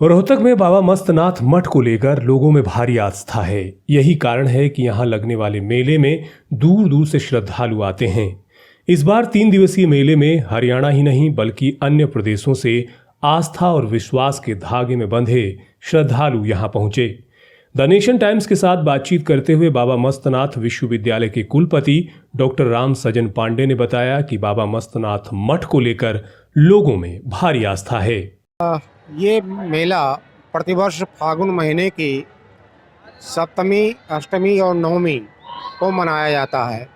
रोहतक में बाबा मस्तनाथ मठ को लेकर लोगों में भारी आस्था है। यही कारण है कि यहाँ लगने वाले मेले में दूर दूर से श्रद्धालु आते हैं। इस बार 3 दिवसीय मेले में हरियाणा ही नहीं बल्कि अन्य प्रदेशों से आस्था और विश्वास के धागे में बंधे श्रद्धालु यहाँ पहुंचे। द नेशन टाइम्स के साथ बातचीत करते हुए बाबा मस्तनाथ विश्वविद्यालय के कुलपति डॉक्टर राम सजन पांडे ने बताया कि बाबा मस्तनाथ मठ को लेकर लोगों में भारी आस्था है। ये मेला प्रतिवर्ष फागुन महीने की सप्तमी, अष्टमी और नवमी को मनाया जाता है।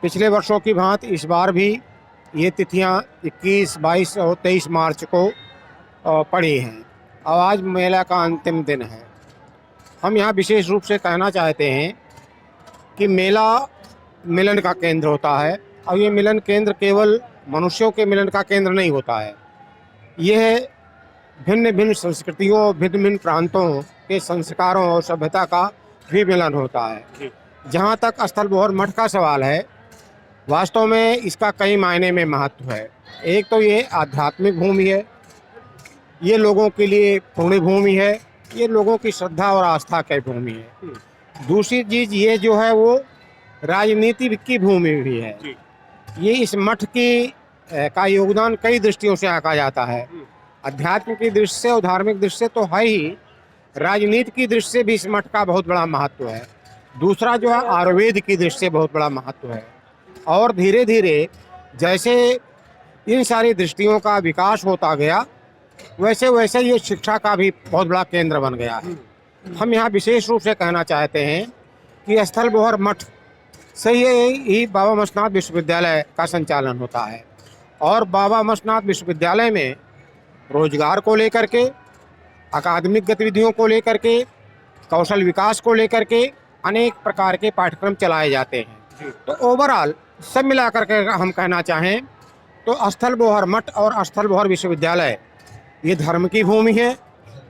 पिछले वर्षों की भांति इस बार भी ये तिथियां 21, 22 और 23 मार्च को पड़ी हैं और आज मेला का अंतिम दिन है। हम यहाँ विशेष रूप से कहना चाहते हैं कि मेला मिलन का केंद्र होता है और ये मिलन केंद्र केवल मनुष्यों के मिलन का केंद्र नहीं होता है। यह भिन्न भिन्न संस्कृतियों, भिन्न भिन्न प्रांतों के संस्कारों और सभ्यता का भी मिलन होता है। जहाँ तक स्थल बोहर मठ का सवाल है, वास्तव में इसका कई मायने में महत्व है। एक तो ये आध्यात्मिक भूमि है, ये लोगों के लिए पुण्य भूमि है, ये लोगों की श्रद्धा और आस्था की भूमि है। दूसरी चीज़ ये जो है वो राजनीति की भूमि भी है। ये इस मठ की का योगदान कई दृष्टियों से आंका जाता है। अध्यात्म की दृष्टि से और धार्मिक दृष्टि से तो है ही, राजनीति की दृष्टि से भी इस मठ का बहुत बड़ा महत्व है। दूसरा जो है आयुर्वेद की दृष्टि से बहुत बड़ा महत्व है। और धीरे धीरे जैसे इन सारी दृष्टियों का विकास होता गया, वैसे वैसे ये शिक्षा का भी बहुत बड़ा केंद्र बन गया है। हम यहाँ विशेष रूप से कहना चाहते हैं कि स्थल बोहर मठ से ही बाबा मस्तनाथ विश्वविद्यालय का संचालन होता है और बाबा मस्तनाथ विश्वविद्यालय में रोजगार को लेकर के, अकादमिक गतिविधियों को लेकर के, कौशल विकास को लेकर के अनेक प्रकार के पाठ्यक्रम चलाए जाते हैं। तो ओवरऑल सब मिलाकर के हम कहना चाहें तो स्थल बोहर मठ और स्थल बोहर विश्वविद्यालय ये धर्म की भूमि है,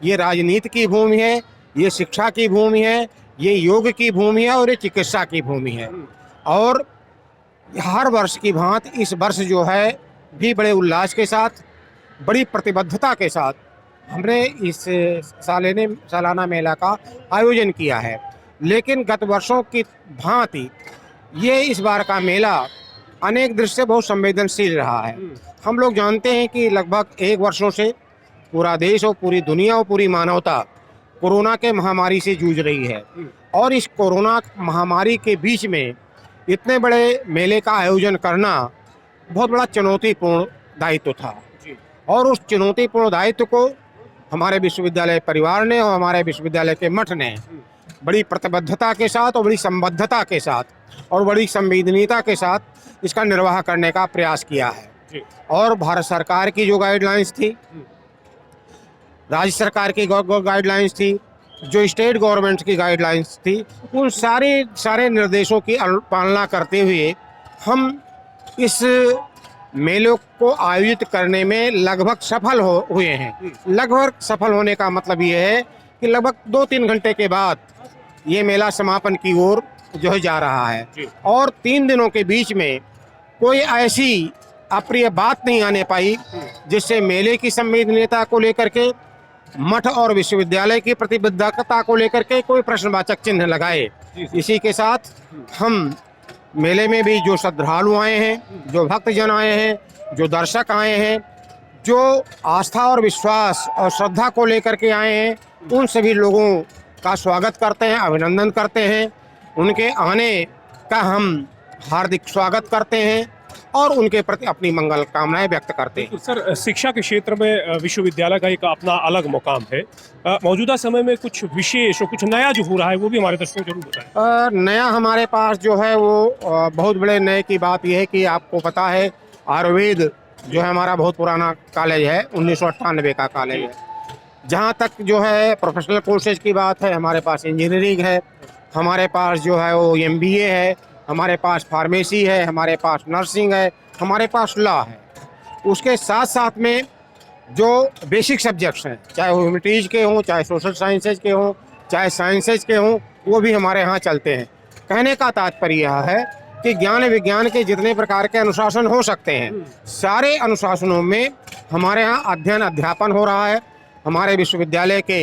ये राजनीति की भूमि है, ये शिक्षा की भूमि है, ये योग की भूमि है और ये चिकित्सा की भूमि है। और हर वर्ष की भांति इस वर्ष जो है भी बड़े उल्लास के साथ, बड़ी प्रतिबद्धता के साथ हमने इस सालाना मेला का आयोजन किया है। लेकिन गत वर्षों की भांति ये इस बार का मेला अनेक दृष्टि से बहुत संवेदनशील रहा है। हम लोग जानते हैं कि लगभग 1 वर्षों से पूरा देश और पूरी दुनिया और पूरी मानवता कोरोना के महामारी से जूझ रही है और इस कोरोना महामारी के बीच में इतने बड़े मेले का आयोजन करना बहुत बड़ा चुनौतीपूर्ण दायित्व था। और उस चुनौतीपूर्ण दायित्व को हमारे विश्वविद्यालय परिवार ने और हमारे विश्वविद्यालय के मठ ने बड़ी प्रतिबद्धता के साथ और बड़ी संबद्धता के साथ और बड़ी संवेदनीयता के साथ इसका निर्वाह करने का प्रयास किया है। और भारत सरकार की जो गाइडलाइंस थी, राज्य सरकार की गाइडलाइंस थी, जो स्टेट गवर्नमेंट की गाइडलाइंस थी, उन सारे निर्देशों की पालना करते हुए हम इस मेलों को आयोजित करने में लगभग सफल हुए हैं। लगभग सफल होने का मतलब ये है कि लगभग 2-3 घंटे के बाद ये मेला समापन की ओर जो है जा रहा है और 3 दिनों के बीच में कोई ऐसी अप्रिय बात नहीं आने पाई जिससे मेले की संवेदनीयता को लेकर के, मठ और विश्वविद्यालय की प्रतिबद्धता को लेकर के कोई प्रश्नवाचक चिन्ह लगाए। इसी के साथ हम मेले में भी जो श्रद्धालु आए हैं, जो भक्तजन आए हैं, जो दर्शक आए हैं, जो आस्था और विश्वास और श्रद्धा को लेकर के आए हैं, उन सभी लोगों का स्वागत करते हैं, अभिनंदन करते हैं। उनके आने का हम हार्दिक स्वागत करते हैं और उनके प्रति अपनी मंगल कामनाएं व्यक्त करते हैं। सर, शिक्षा के क्षेत्र में विश्वविद्यालय का एक अपना अलग मुकाम है। मौजूदा समय में कुछ विशेष और कुछ नया जो हो रहा है वो भी हमारे दर्शकों को जरूर बताएं। नया हमारे पास जो है वो बहुत बड़े नए की बात यह है कि आपको पता है आयुर्वेद जो है हमारा बहुत पुराना कॉलेज है, 1998 का कॉलेज है। जहाँ तक जो है प्रोफेशनल कोर्सेज की बात है, हमारे पास इंजीनियरिंग है, हमारे पास जो है वो MBA है, हमारे पास फार्मेसी है, हमारे पास नर्सिंग है, हमारे पास लॉ है। उसके साथ साथ में जो बेसिक सब्जेक्ट्स हैं, चाहे वो ह्यूमैनिटीज़ के हों, चाहे सोशल साइंसेज के हों, चाहे साइंसेज के हों, वो भी हमारे यहाँ चलते हैं। कहने का तात्पर्य यह है कि ज्ञान विज्ञान के जितने प्रकार के अनुशासन हो सकते हैं, सारे अनुशासनों में हमारे यहाँ अध्ययन अध्यापन हो रहा है। हमारे विश्वविद्यालय के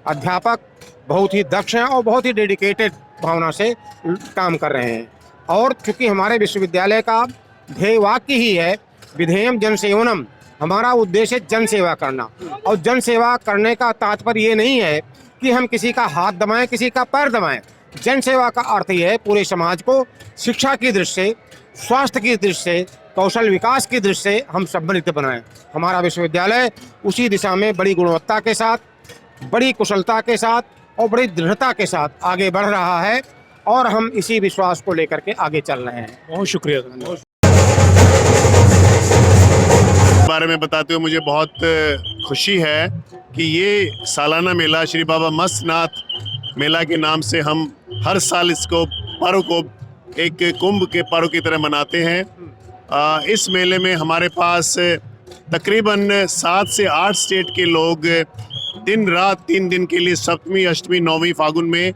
अध्यापक बहुत ही दक्ष हैं और बहुत ही डेडिकेटेड भावना से काम कर रहे हैं। और चूंकि हमारे विश्वविद्यालय का ध्येय वाक्य ही है विधेयम जनसेवनम, हमारा उद्देश्य है जन सेवा करना। और जन सेवा करने का तात्पर्य ये नहीं है कि हम किसी का हाथ दबाएं, किसी का पैर दबाएं। जन सेवा का अर्थ ये है पूरे समाज को शिक्षा की दृष्टि से, स्वास्थ्य की दृष्टि से, कौशल विकास की दृष्टि से हम सम्मिलित बनाएं। हमारा विश्वविद्यालय उसी दिशा में बड़ी गुणवत्ता के साथ, बड़ी कुशलता के साथ और बड़ी दृढ़ता के साथ आगे बढ़ रहा है और हम इसी विश्वास को लेकर के आगे चल रहे हैं। बहुत शुक्रिया। बारे में बताते हुए मुझे बहुत खुशी है कि ये सालाना मेला श्री बाबा मस्तनाथ मेला के नाम से हम हर साल इसको पर्व को एक कुंभ के पर्व की तरह मनाते हैं। इस मेले में हमारे पास तकरीबन 7 से 8 स्टेट के लोग दिन रात 3 दिन के लिए सप्तमी, अष्टमी, नौवीं फागुन में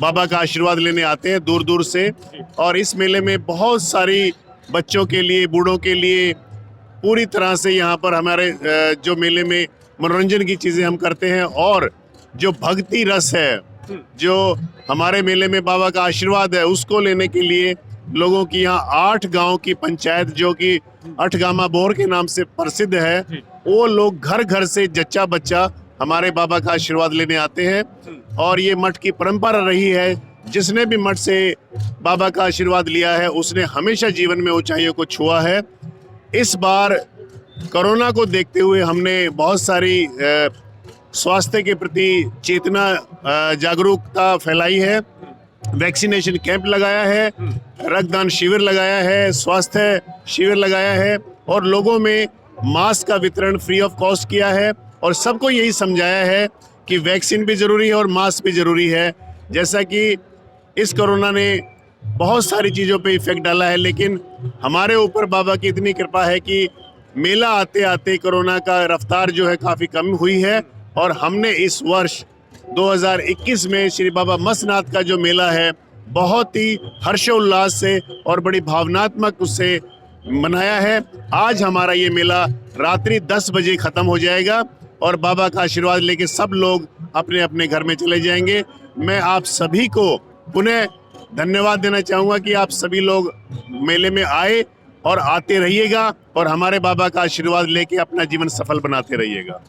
बाबा का आशीर्वाद लेने आते हैं दूर दूर से। और इस मेले में बहुत सारी बच्चों के लिए, बूढ़ों के लिए पूरी तरह से यहाँ पर हमारे जो मेले में मनोरंजन की चीज़ें हम करते हैं। और जो भक्ति रस है, जो हमारे मेले में बाबा का आशीर्वाद है, उसको लेने के लिए लोगों की यहाँ 8 गांव की पंचायत जो कि अठगामा बोर के नाम से प्रसिद्ध है, वो लोग घर घर से जच्चा बच्चा हमारे बाबा का आशीर्वाद लेने आते हैं। और ये मठ की परंपरा रही है, जिसने भी मठ से बाबा का आशीर्वाद लिया है उसने हमेशा जीवन में ऊंचाइयों को छुआ है। इस बार कोरोना को देखते हुए हमने बहुत सारी स्वास्थ्य के प्रति चेतना, जागरूकता फैलाई है। वैक्सीनेशन कैंप लगाया है, रक्तदान शिविर लगाया है, स्वास्थ्य शिविर लगाया है और लोगों में मास्क का वितरण फ्री ऑफ कॉस्ट किया है। और सबको यही समझाया है कि वैक्सीन भी ज़रूरी है और मास्क भी ज़रूरी है। जैसा कि इस कोरोना ने बहुत सारी चीज़ों पे इफ़ेक्ट डाला है, लेकिन हमारे ऊपर बाबा की इतनी कृपा है कि मेला आते आते कोरोना का रफ्तार जो है काफ़ी कम हुई है। और हमने इस वर्ष 2021 में श्री बाबा मस्तनाथ का जो मेला है बहुत ही हर्षोल्लास से और बड़ी भावनात्मक उससे मनाया है। आज हमारा ये मेला रात्रि 10 बजे ख़त्म हो जाएगा और बाबा का आशीर्वाद लेके सब लोग अपने अपने घर में चले जाएंगे। मैं आप सभी को पुनः धन्यवाद देना चाहूँगा कि आप सभी लोग मेले में आए और आते रहिएगा और हमारे बाबा का आशीर्वाद लेके अपना जीवन सफल बनाते रहिएगा।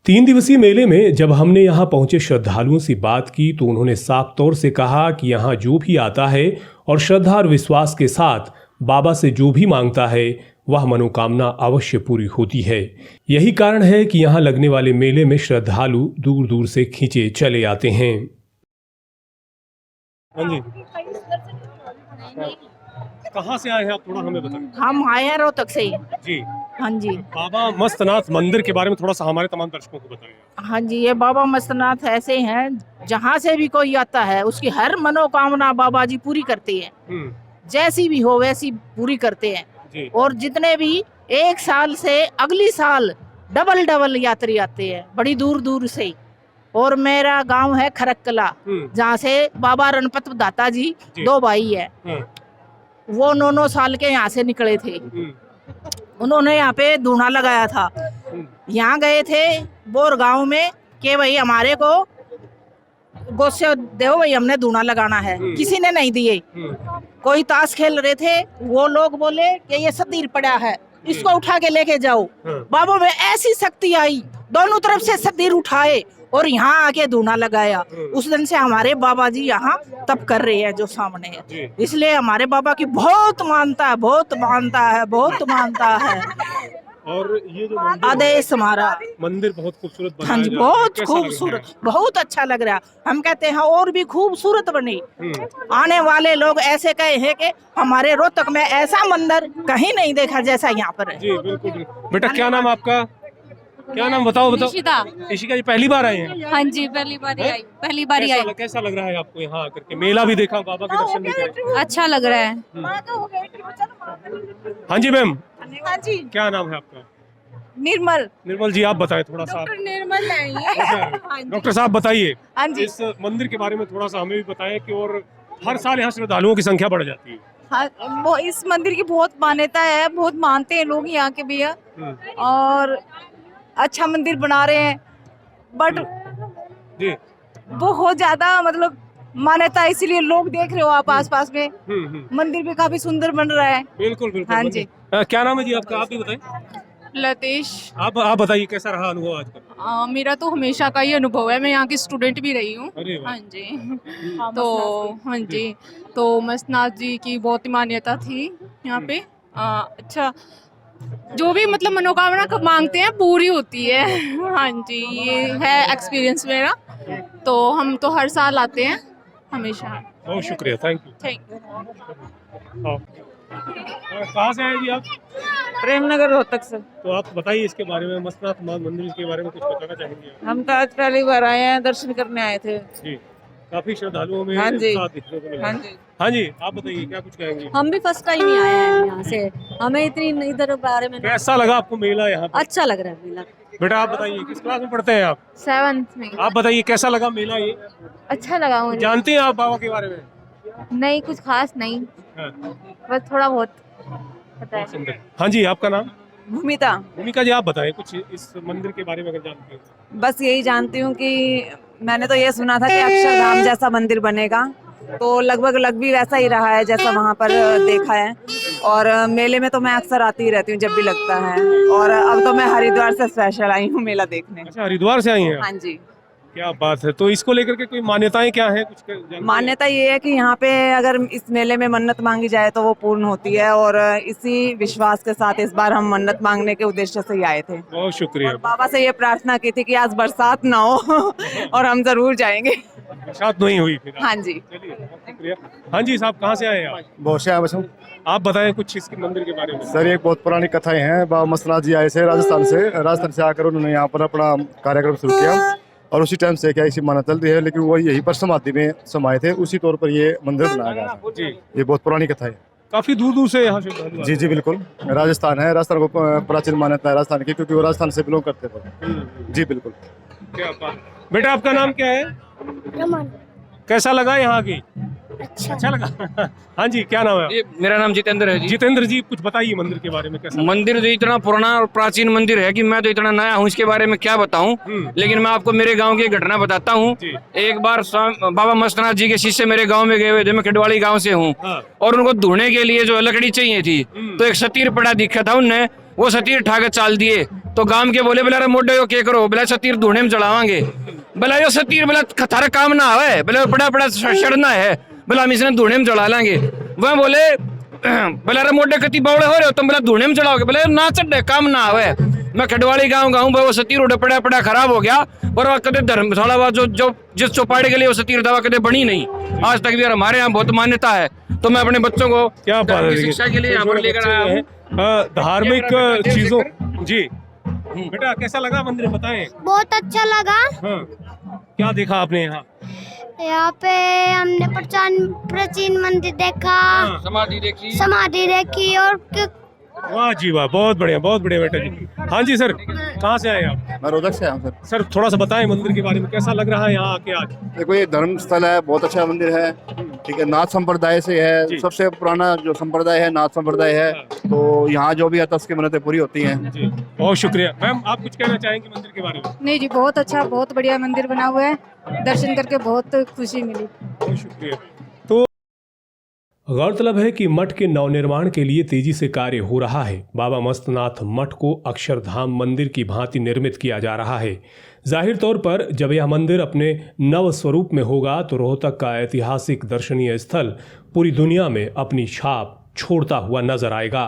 3 दिवसीय मेले में जब हमने यहाँ पहुंचे श्रद्धालुओं से बात की तो उन्होंने साफ तौर से कहा कि यहाँ जो भी आता है और श्रद्धा और विश्वास के साथ बाबा से जो भी मांगता है वह मनोकामना अवश्य पूरी होती है। यही कारण है कि यहाँ लगने वाले मेले में श्रद्धालु दूर दूर से खींचे चले आते हैं। हाँ जी, कहाँ से आए हैं आप, थोड़ा हमें बताएं। हम आए हैं रोहतक से जी। हाँ जी। बाबा मस्तनाथ मंदिर के बारे में थोड़ा सा हमारे तमाम दर्शकों को बताएं। हाँ जी, ये बाबा मस्तनाथ ऐसे हैं जहाँ से भी कोई आता है उसकी हर मनोकामना बाबा जी पूरी करते हैं। जैसी भी हो वैसी पूरी करते हैं जी। और जितने भी एक साल से अगली साल डबल यात्री आते हैं बड़ी दूर दूर से। और मेरा गांव है खरकला, जहाँ से बाबा रणपत दाता जी 2 भाई है, वो 9 साल के यहाँ से निकले थे। उन्होंने यहाँ पे धूना लगाया था। यहाँ गए थे बोर गांव में कि भाई हमारे को गोसे दो भाई, हमने धूना लगाना है। किसी ने नहीं दिए। कोई ताश खेल रहे थे, वो लोग बोले कि ये सतीर पड़ा है, इसको उठा के लेके जाओ। बाबा में ऐसी शक्ति आई, दोनों तरफ से सतीर उठाए और यहाँ आके धूना लगाया। उस दिन से हमारे बाबा जी यहाँ तप कर रहे हैं जो सामने है। इसलिए हमारे बाबा की बहुत मानता है, बहुत मानता है, बहुत मानता है। और ये जो आदेश हमारा मंदिर बहुत खूबसूरत बना है। हाँ जी, बहुत खूबसूरत, बहुत अच्छा लग रहा है। हम कहते हैं और भी खूबसूरत बने। आने वाले लोग ऐसे कहे हैं कि हमारे रोहतक में ऐसा मंदिर कहीं नहीं देखा जैसा यहाँ पर है। जी बिल्कुल। बेटा क्या नाम आपका, क्या नाम बताओ? इशिता। इशिका जी पहली बार आए हैं? हाँ जी, पहली बार आई, पहली बार आई। कैसा लग रहा है आपको यहाँ आकर के? मेला भी देखा, बाबा के दर्शन भी करे। अच्छा लग रहा है। हाँ जी मैम, हाँ जी, क्या नाम है आपका? निर्मल। निर्मल जी आप बताएं थोड़ा सा। निर्मल डॉक्टर साहब बताइए हाँ जी। इस मंदिर के बारे में थोड़ा सा हमें भी बताएं कि और हर साल यहाँ श्रद्धालुओं की संख्या बढ़ जाती है। हाँ, वो इस मंदिर की बहुत मान्यता है, बहुत मानते हैं लोग यहाँ के भैया, और अच्छा मंदिर बना रहे हैं, बट जी बहुत ज्यादा मतलब मान्यता है, इसीलिए लोग देख रहे हो आप आसपास में। मंदिर भी काफी सुंदर बन रहा है। बिल्कुल बिल्कुल हाँ मंदिर। क्या नाम है जी आपका, आप भी बताएं। लतेश। आप बताइए कैसा रहा अनुभव आज का। मेरा तो हमेशा का ही अनुभव है, मैं यहाँ की स्टूडेंट भी रही हूँ। अरे वाह। हाँ जी। तो हाँ जी, तो मस्तनाथ जी की बहुत ही मान्यता थी यहाँ पे। अच्छा, जो भी मतलब मनोकामना मांगते हैं पूरी होती है। हाँ जी, ये है एक्सपीरियंस मेरा। तो हम तो हर साल आते हैं हमेशा। बहुत शुक्रिया, थैंक यू। Thank you. कहाँ से आए जी आप? प्रेमनगर रोहतक से। तो आप बताइए इसके बारे में, मस्तनाथ मंदिर के बारे में कुछ बताना चाहेंगे आप? हम तो आज पहली बार आए हैं, दर्शन करने आए थे। जी, काफी श्रद्धालुओं में हाँ जी। उत्साह देखने को मिला। हाँ जी। हाँ जी, आप बताइए क्या कुछ कहेंगे। हम भी फर्स्ट टाइम ही आए हैं यहाँ से, हमें इतनी इधर बारे में कैसा लगा आपको मेला यहाँ पे? अच्छा लग रहा है मेला। बेटा आप बताइए किस क्लास में पढ़ते हैं आप? 7th में। आप बताइए कैसा लगा मेला ये? अच्छा लगा मुझे। जानते हैं आप बाबा के बारे में? नहीं, कुछ खास नहीं, हाँ, बस थोड़ा बहुत पता है। सुंदर। हाँ जी, आपका नाम? भूमिता। भूमिका जी, आप बताएं कुछ इस मंदिर के बारे में अगर जानते हैं। बस यही जानती हूँ कि मैंने तो ये सुना था कि अक्षरधाम जैसा मंदिर बनेगा, तो लगभग लग भी वैसा ही रहा है जैसा वहाँ पर देखा है। और मेले में तो मैं अक्सर आती ही रहती हूँ जब भी लगता है। और अब तो मैं हरिद्वार से स्पेशल आई हूँ मेला देखने। अच्छा, हरिद्वार से आई हैं आप? हाँ जी। क्या बात है। तो इसको लेकर के कोई मान्यताएं क्या है, कुछ जानते हैं? मान्यता ये है कि यहाँ पे अगर इस मेले में मन्नत मांगी जाए तो वो पूर्ण होती है, और इसी विश्वास के साथ इस बार हम मन्नत मांगने के उद्देश्य से ही आए थे। बहुत शुक्रिया। और बाबा से ये प्रार्थना की थी कि आज बरसात ना हो और हम जरूर जाएंगे। बरसात नहीं हुई फिर? हाँ जी। चलिए, बहुत शुक्रिया। हाँ जी साहब, कहाँ से आए हैं आप? बहुत से बस आप बताएं कुछ इस मंदिर के बारे में। सर, एक बहुत पुरानी कथाएं हैं। बाबा मस्तनाथ जी आए थे राजस्थान से आकर उन्होंने यहाँ पर अपना कार्यक्रम शुरू किया, और उसी टाइम से क्या इसी मान्यता चलती है, लेकिन वो यहीं पर समाधि में समाये थे, उसी तौर पर ये मंदिर बनाया गया था। जी, ये बहुत पुरानी कथा है। काफी दूर दूर से यहाँ से। जी जी बिल्कुल, राजस्थान है, राजस्थान को प्राचीन मान्यता है राजस्थान की, क्योंकि वो राजस्थान से बिलोंग करते थे। जी बिल्कुल। क्या बात। बेटा आपका नाम क्या है? रमन। कैसा लगा यहाँ की? अच्छा लगा। हाँ जी, क्या नाम है? ये मेरा नाम जितेंद्र है जी। जितेंद्र जी, कुछ बताइए मंदिर के बारे में कैसा? मंदिर तो इतना पुराना और प्राचीन मंदिर है कि मैं तो इतना नया हूँ, इसके बारे में क्या बताऊं। लेकिन मैं आपको मेरे गांव की एक घटना बताता हूँ। एक बार बाबा मस्तनाथ जी के शिष्य मेरे गांव में गए हुए थे, मैं खिडवाड़ी गांव से हूँ। और उनको धोने के लिए जो लकड़ी चाहिए थी, तो एक सतीर पड़ा दिखा था, उनने वो सतीर ठाकर चाल दिए। तो गांव के बोले, बोला मोडे यो क्या करो, बोला सतीर धोने में चढ़ावांगे। बोला यो सतीर बोला थारा काम ना आवे, बोला बड़ा बड़ा सड़ना है, बोला हम इसने धोने में चढ़ा लेंगे। वह बोले, बोला रे मोटे कति बावड़े हो रहे हो तुम, बोला धोने में चढ़ाओगे, बोले ना चढ़े काम ना आवे। मैं खडवाड़ी गाँव वो सतीर उड़े पड़ा खराब हो गया, और वह कदे धर्मशाला जो जिस चौपाड़े के लिए वो सतीर दवा कदे बनी नहीं। आज तक भी हमारे यहाँ बहुत मान्यता है, तो मैं अपने बच्चों को क्या शिक्षा के लिए यहाँ पर लेकर आया हूँ। धार्मिक चीजों। जी बेटा, कैसा लगा मंदिर बताएं? बहुत अच्छा लगा। हाँ, क्या देखा आपने यहाँ? यहाँ पे हमने प्राचीन मंदिर देखा, समाधि देखी और वाह जी वाह, बहुत बढ़िया बेटा जी। हाँ जी सर, कहाँ से आए आप? मैं रोहतक से आया हूँ सर। सर थोड़ा सा बताएं मंदिर के बारे में, कैसा लग रहा है यहाँ आके आज? देखो, ये धर्म स्थल है, बहुत अच्छा मंदिर है। ठीक है, नाथ संप्रदाय से है, सबसे पुराना जो संप्रदाय है नाथ संप्रदाय है। तो यहाँ जो भी आता है उसकी मन्नतें पूरी होती हैं। जी, बहुत शुक्रिया। मैम, आप कुछ कहना चाहेंगे मंदिर के बारे में? नहीं जी, बहुत अच्छा, बहुत बढ़िया मंदिर बना हुआ है, दर्शन करके बहुत खुशी मिली। बहुत शुक्रिया। तो गौरतलब है कि मठ के नवनिर्माण के लिए तेजी से कार्य हो रहा है। बाबा मस्तनाथ मठ को अक्षरधाम मंदिर की भांति निर्मित किया जा रहा है। जाहिर तौर पर जब यह मंदिर अपने नव स्वरूप में होगा तो रोहतक का ऐतिहासिक दर्शनीय स्थल पूरी दुनिया में अपनी छाप छोड़ता हुआ नजर आएगा।